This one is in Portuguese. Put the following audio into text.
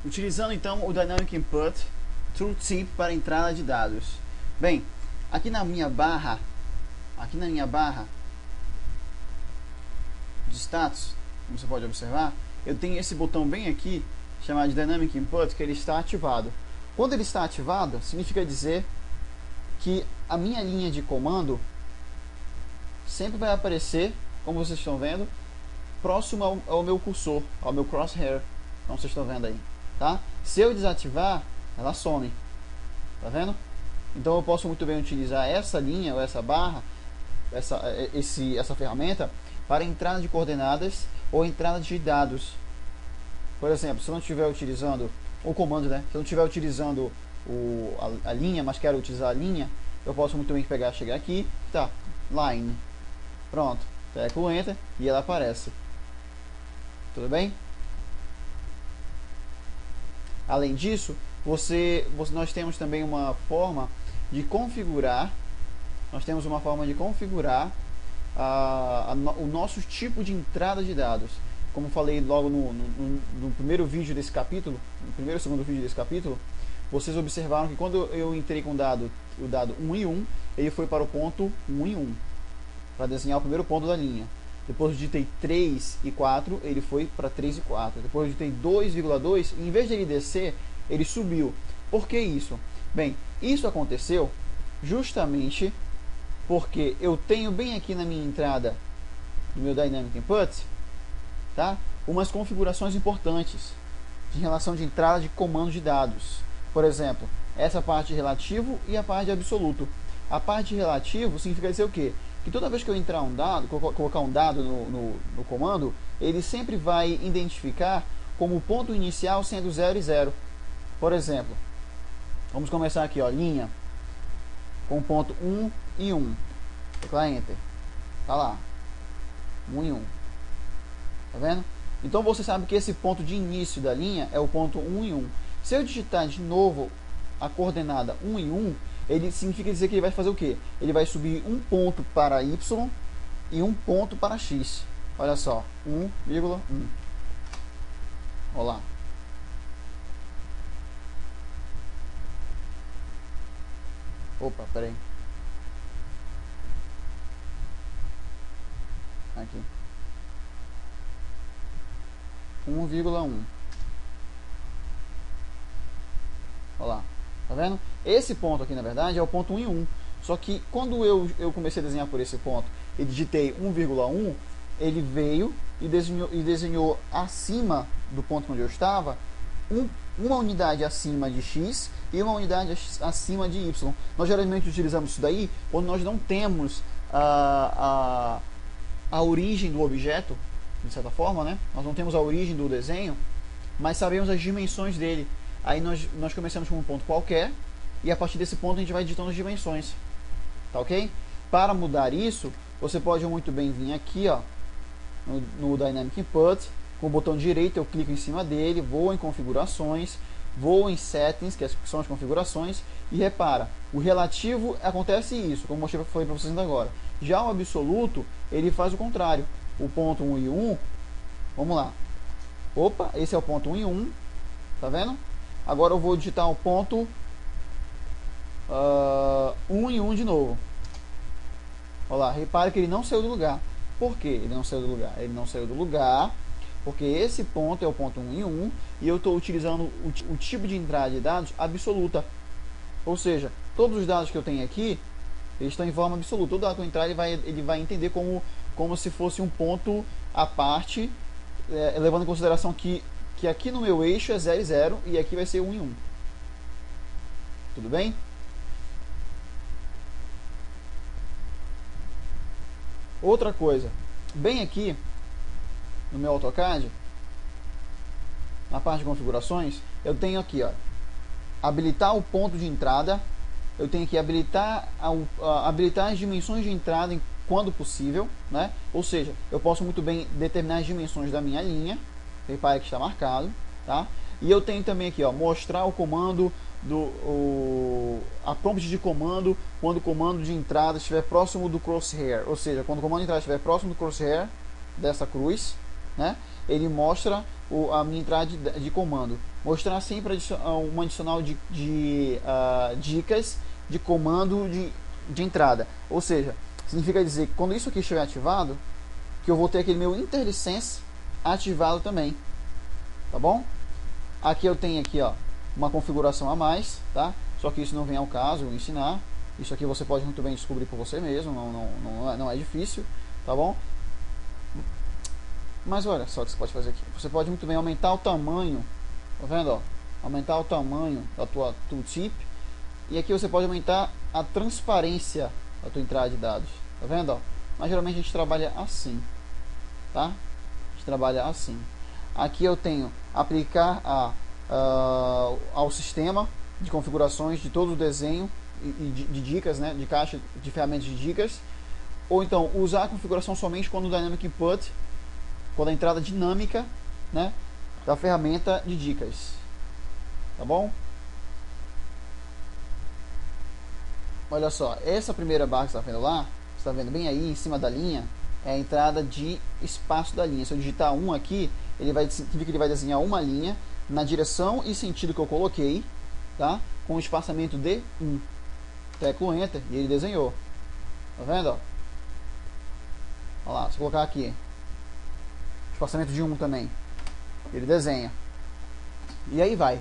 Utilizando então o Dynamic Input Tooltip para entrada de dados. Bem, aqui na minha barra de status, como você pode observar, eu tenho esse botão bem aqui, chamado de Dynamic Input, que ele está ativado. Quando ele está ativado, significa dizer que a minha linha de comando sempre vai aparecer, como vocês estão vendo, próximo ao meu cursor, ao meu crosshair, como vocês estão vendo aí, tá? Se eu desativar, ela some, tá vendo? Então eu posso muito bem utilizar essa linha ou essa barra, essa ferramenta para entrada de coordenadas ou entrada de dados. Por exemplo, se eu não estiver utilizando o comando, né? Se eu não estiver utilizando a linha, mas quero utilizar a linha, eu posso muito bem chegar aqui, tá, line, pronto, pego o enter e ela aparece. Tudo bem? Além disso, nós temos também uma forma de configurar. Nós temos uma forma de configurar o nosso tipo de entrada de dados. Como falei logo no primeiro vídeo desse capítulo, no primeiro e segundo vídeo desse capítulo, vocês observaram que quando eu entrei com o dado 1 e 1, ele foi para o ponto 1 e 1, para desenhar o primeiro ponto da linha. Depois eu digitei 3 e 4, ele foi para 3 e 4. Depois eu digitei 2,2, e em vez de ele descer, ele subiu. Por que isso? Bem, isso aconteceu justamente porque eu tenho bem aqui na minha entrada do meu Dynamic Input, tá, umas configurações importantes em relação de entrada de comando de dados. Por exemplo, essa parte de relativo e a parte de absoluto. A parte de relativo significa dizer o quê? Que toda vez que eu entrar um dado, colocar um dado no comando, ele sempre vai identificar como ponto inicial sendo 0 e 0. Por exemplo, vamos começar aqui, ó, linha com ponto 1 e 1. Teclar Enter. Tá lá. 1 e 1. Tá vendo? Então você sabe que esse ponto de início da linha é o ponto 1 e 1. Se eu digitar de novo a coordenada 1 e 1, ele significa dizer que ele vai fazer o quê? Ele vai subir um ponto para Y e um ponto para X. Olha só, 1,1. Olha lá. Opa, peraí. Aqui. 1,1. Olha lá. Tá vendo? Esse ponto aqui, na verdade, é o ponto 1 e 1. Só que quando eu comecei a desenhar por esse ponto e digitei 1,1, ele veio e desenhou acima do ponto onde eu estava uma unidade acima de X e uma unidade acima de Y. Nós geralmente utilizamos isso daí quando nós não temos a origem do objeto, de certa forma, né? Nós não temos a origem do desenho, mas sabemos as dimensões dele. Aí nós começamos com um ponto qualquer e a partir desse ponto a gente vai digitando as dimensões. Tá ok? Para mudar isso, você pode muito bem vir aqui, ó, no Dynamic Input, com o botão direito eu clico em cima dele, vou em configurações, vou em settings, que são as configurações, e repara, o relativo acontece isso, como eu falei para vocês ainda agora. Já o absoluto, ele faz o contrário. O ponto 1 e 1, vamos lá. Opa, esse é o ponto 1 e 1, tá vendo? Agora eu vou digitar o ponto 1 e 1 de novo. Olha lá, repare que ele não saiu do lugar. Por que ele não saiu do lugar? Ele não saiu do lugar porque esse ponto é o ponto 1 e 1 e eu estou utilizando o tipo de entrada de dados absoluta. Ou seja, todos os dados que eu tenho aqui, eles estão em forma absoluta. Todo dado que eu entrar, ele vai entender como se fosse um ponto à parte, levando em consideração que aqui no meu eixo é 0 e 0 e aqui vai ser 1 e 1. Tudo bem? Outra coisa, bem aqui no meu AutoCAD, na parte de configurações, eu tenho aqui, ó, habilitar o ponto de entrada, eu tenho que habilitar as dimensões de entrada quando possível, né? Ou seja, eu posso muito bem determinar as dimensões da minha linha, repare que está marcado, tá? E eu tenho também aqui, ó, mostrar o comando a prompt de comando quando o comando de entrada estiver próximo do crosshair, ou seja, quando o comando de entrada estiver próximo do crosshair dessa cruz, né? Ele mostra a minha entrada de comando. Mostrar sempre uma adicional de dicas de comando de entrada. Ou seja, significa dizer que quando isso aqui estiver ativado, que eu vou ter aquele meu InterLicense ativado também. Tá bom? Aqui eu tenho aqui, ó, uma configuração a mais, tá? Só que isso não vem ao caso eu ensinar. Isso aqui você pode muito bem descobrir por você mesmo, não é difícil, tá bom? Mas olha só o que você pode fazer aqui. Você pode muito bem aumentar o tamanho, tá vendo, ó? Aumentar o tamanho da tua tooltip. E aqui você pode aumentar a transparência da tua entrada de dados, tá vendo, ó? Mas geralmente a gente trabalha assim, tá? A gente trabalha assim. Aqui eu tenho aplicar ao sistema de configurações de todo o desenho e de dicas, né, de caixa de ferramentas de dicas, ou então usar a configuração somente quando o Dynamic Input, quando a entrada dinâmica, né, da ferramenta de dicas, tá bom? Olha só, essa primeira barra que você está vendo lá, você está vendo bem aí em cima da linha, é a entrada de espaço da linha. Se eu digitar 1 aqui, significa que ele vai desenhar uma linha na direção e sentido que eu coloquei, tá? Com o espaçamento de 1. Teclo Enter e ele desenhou. Tá vendo? Ó? Olha lá, se eu colocar aqui espaçamento de 1 também, ele desenha. E aí vai.